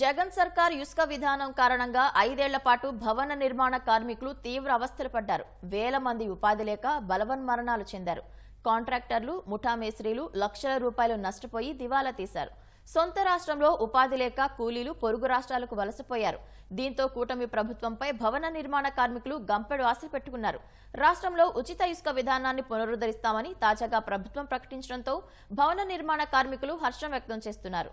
జగన్ సర్కార్ ఇసుక విధానం కారణంగా 5 ఏళ్ల పాటు భవన నిర్మాణ కార్మికులు తీవ్ర అవస్థలు పడ్డారు. వేల మంది ఉపాధి లేక బలవన్మరణాలు చెందారు. కాంట్రాక్టర్లు, ముఠా మేస్త్రీలు లక్షల రూపాయలు నష్టపోయి దివాలా తీశారు. సొంత రాష్ట్రంలో ఉపాధి లేక కూలీలు పొరుగు రాష్ట్రాలకు వలసపోయారు. దీంతో కూటమి ప్రభుత్వంపై భవన నిర్మాణ కార్మికులు గంపెడు ఆశలు పెట్టుకున్నారు. రాష్ట్రంలో ఉచిత ఇసుక విధానాన్ని పునరుద్ధరిస్తామని తాజాగా ప్రభుత్వం ప్రకటించడంతో భవన నిర్మాణ కార్మికులు హర్షం వ్యక్తం చేస్తున్నారు.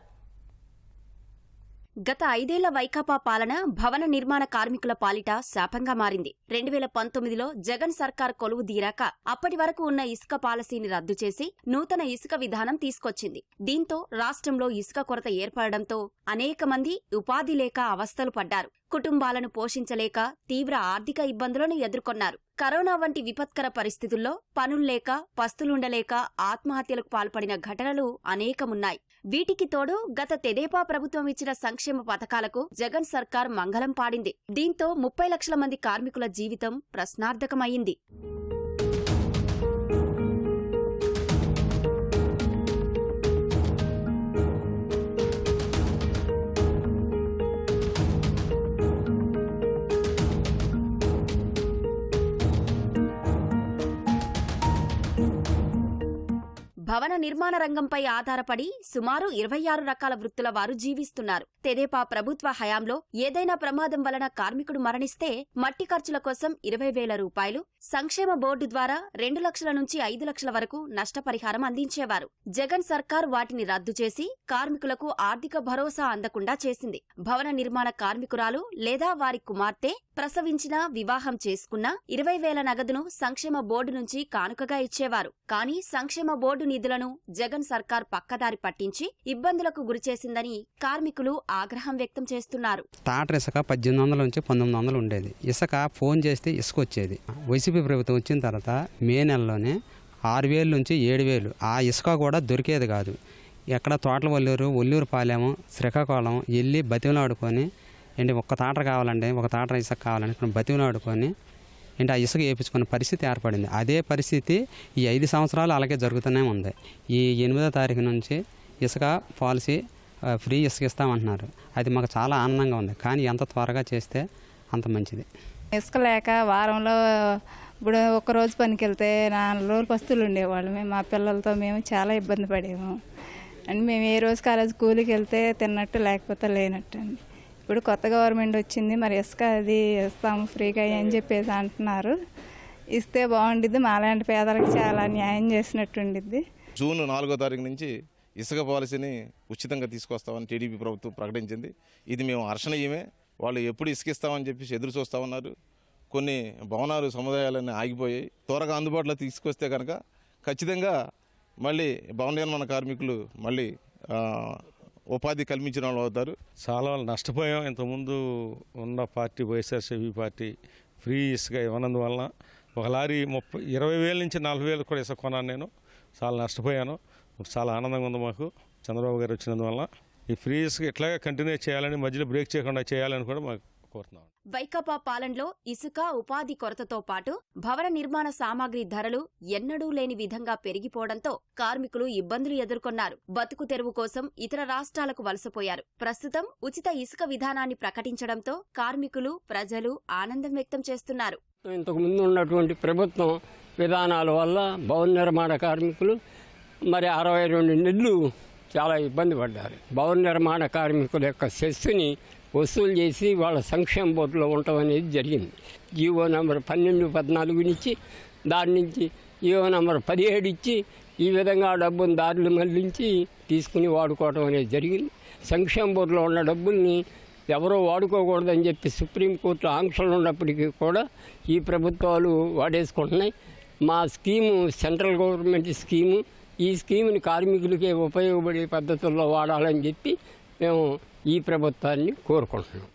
గత 5 ఏళ్ల వైకాపా పాలన భవన నిర్మాణ కార్మికుల పాలిట శాపంగా మారింది. 2019లో జగన్ సర్కార్ కొలువు తీరాక అప్పటి వరకు ఉన్న ఇసుక పాలసీని రద్దు చేసి నూతన ఇసుక విధానం తీసుకొచ్చింది. దీంతో రాష్ట్రంలో ఇసుక కొరత ఏర్పడడంతో అనేక మంది ఉపాధి లేక అవస్థలు పడ్డారు. కుటుంబాలను పోషించలేక తీవ్ర ఆర్థిక ఇబ్బందులను ఎదుర్కొన్నారు. కరోనా వంటి విపత్కర పరిస్థితుల్లో పనుల్లేక, పస్తులుండలేక ఆత్మహత్యలకు పాల్పడిన ఘటనలు అనేకమున్నాయి. వీటికి తోడు గత తెదేపా ప్రభుత్వం ఇచ్చిన సంక్షేమ పథకాలకు జగన్ సర్కార్ మంగళం పాడింది. దీంతో 30 లక్షల మంది కార్మికుల జీవితం ప్రశ్నార్థకమైంది. భవన నిర్మాణ రంగంపై ఆధారపడి సుమారు 26 రకాల వృత్తుల వారు జీవిస్తున్నారు. తెదేపా ప్రభుత్వ హయాంలో ఏదైనా ప్రమాదం వలన కార్మికుడు మరణిస్తే మట్టి ఖర్చుల కోసం 20,000 రూపాయలు, సంక్షేమ బోర్డు ద్వారా 2 లక్షల నుంచి 5 లక్షల వరకు నష్టపరిహారం అందించేవారు. జగన్ సర్కార్ వాటిని రద్దు చేసి కార్మికులకు ఆర్థిక భరోసా అందకుండా చేసింది. భవన నిర్మాణ కార్మికురాలు లేదా వారి కుమార్తె ప్రసవించినా, వివాహం చేసుకున్నా 20,000 నగదును సంక్షేమ బోర్డు నుంచి కానుకగా ఇచ్చేవారు. కానీ సంక్షేమ బోర్డు నిధులను జగన్ సర్కార్ పక్కదారి పట్టించి ఇబ్బందులకు గురిచేసిందని కార్మికులు ఆగ్రహం వ్యక్తం చేస్తున్నారు. టాటర్ ఇసుక 1800 నుంచి 1900 ఉండేది. ఇసుక ఫోన్ చేస్తే ఇసుక వచ్చేది. వైసీపీ ప్రభుత్వం వచ్చిన తర్వాత మే నెలలోనే 6,000 నుంచి 7,000 ఆ ఇసుక కూడా దొరికేది కాదు. ఎక్కడ తోటల ఒల్లూరు పాలెము, శ్రీకాకుళం వెళ్ళి బతిమలాడుకొని ఏంటి ఒక్క తాటర కావాలండి, ఒక తాటర ఇసుక కావాలని బతిమలాడుకొని ఏంటి ఆ ఇసుక వేయించుకునే పరిస్థితి ఏర్పడింది. అదే పరిస్థితి ఈ 5 సంవత్సరాలు అలాగే జరుగుతూనే ఉంది. ఈ 8వ తారీఖు నుంచి ఇసుక పాలసీ ఫ్రీ ఇసుక ఇస్తామంటున్నారు. అది మాకు చాలా ఆనందంగా ఉంది. కానీ ఎంత త్వరగా చేస్తే అంత మంచిది. ఇసుక లేక వారంలో ఇప్పుడు ఒక్కరోజు పనికి వెళ్తే 4 రోజులు పస్తులు ఉండేవాళ్ళమే. మా పిల్లలతో మేము చాలా ఇబ్బంది పడేము. అండ్ మేము ఏ రోజుకి ఆ రోజు కూలికి వెళ్తే తిన్నట్టు లేకపోతే లేనట్టు అండి. ఇప్పుడు కొత్త గవర్నమెంట్ వచ్చింది, మరి ఇసుక అది ఇస్తాము ఫ్రీగా అని చెప్పేసి అంటున్నారు. ఇస్తే బాగుండిద్ది, మాలాంటి పేదలకు చాలా న్యాయం చేసినట్టు ఉండిద్ది. జూన్ 4వ తారీఖు నుంచి ఇసుక పాలసీని ఉచితంగా తీసుకొస్తామని టీడీపీ ప్రభుత్వం ప్రకటించింది. ఇది మేము హర్షణీయమే. వాళ్ళు ఎప్పుడు ఇసుక ఇస్తామని చెప్పేసి ఎదురు చూస్తూ ఉన్నారు. కొన్ని భవనాలు, సముదాయాలన్నీ ఆగిపోయాయి. త్వరగా అందుబాటులో తీసుకొస్తే కనుక ఖచ్చితంగా మళ్ళీ భవన నిర్మాణ కార్మికులు మళ్ళీ ఉపాధి కల్పించిన వాళ్ళు అవుతారు. చాలా నష్టపోయాం. ఇంతకుముందు ఉన్న పార్టీ వైఎస్ఆర్సీపీ పార్టీ ఫ్రీ ఇసుక ఇవ్వనందువలన ఒక లారీ 20,000 నుంచి 40,000 కూడా ఇసుక కొన్నాను. నేను చాలా నష్టపోయాను. చాలా ఆనందంగా ఉంది మాకు చంద్రబాబు గారు వచ్చినందువల్ల. ఈ ఫ్రీ ఇసుక ఇట్లాగే కంటిన్యూ చేయాలని, మధ్యలో బ్రేక్ చేయకుండా చేయాలని కూడా మాకు కోరుతున్నాం. వైకాపా పాలనలో ఇసుక, ఉపాధి కొరతతో పాటు భవన నిర్మాణ సామాగ్రి ధరలు ఎన్నడూ లేని విధంగా పెరిగిపోవడంతో కార్మికులు ఇబ్బందులు ఎదుర్కొన్నారు. బతుకు తెరువు కోసం ఇతర రాష్ట్రాలకు వలసపోయారు. ప్రస్తుతం ఉచిత ఇసుక విధానాన్ని ప్రకటించడంతో కార్మికులు, ప్రజలు ఆనందం వ్యక్తం చేస్తున్నారు. ఇంతకుముందు ఉన్నటువంటి ప్రభుత్వం విధానాల వల్ల భవన నిర్మాణ కార్మికులు మరి 62 నెలలు చాలా ఇబ్బంది పడ్డారు. భవన నిర్మాణ కార్మికుల యొక్క సెస్సుని వసూలు చేసి వాళ్ళ సంక్షేమ బోర్డులో ఉండటం అనేది జరిగింది. జీవో నెంబర్ 12, 14 ఇచ్చి, దాని నుంచి జీవో నెంబర్ 17 ఇచ్చి ఈ విధంగా డబ్బును దారులు మళ్లించి తీసుకుని వాడుకోవడం అనేది జరిగింది. సంక్షేమ బోర్డులో ఉన్న డబ్బుల్ని ఎవరో వాడుకోకూడదని చెప్పి సుప్రీంకోర్టు ఆంక్షలు ఉన్నప్పటికీ కూడా ఈ ప్రభుత్వాలు వాడేసుకుంటున్నాయి. మా స్కీము సెంట్రల్ గవర్నమెంట్ స్కీము. ఈ స్కీముని కార్మికులకే ఉపయోగపడే పద్ధతుల్లో వాడాలని చెప్పి మేము ఈ ప్రభుత్వాన్ని కోరుకుంటున్నాం.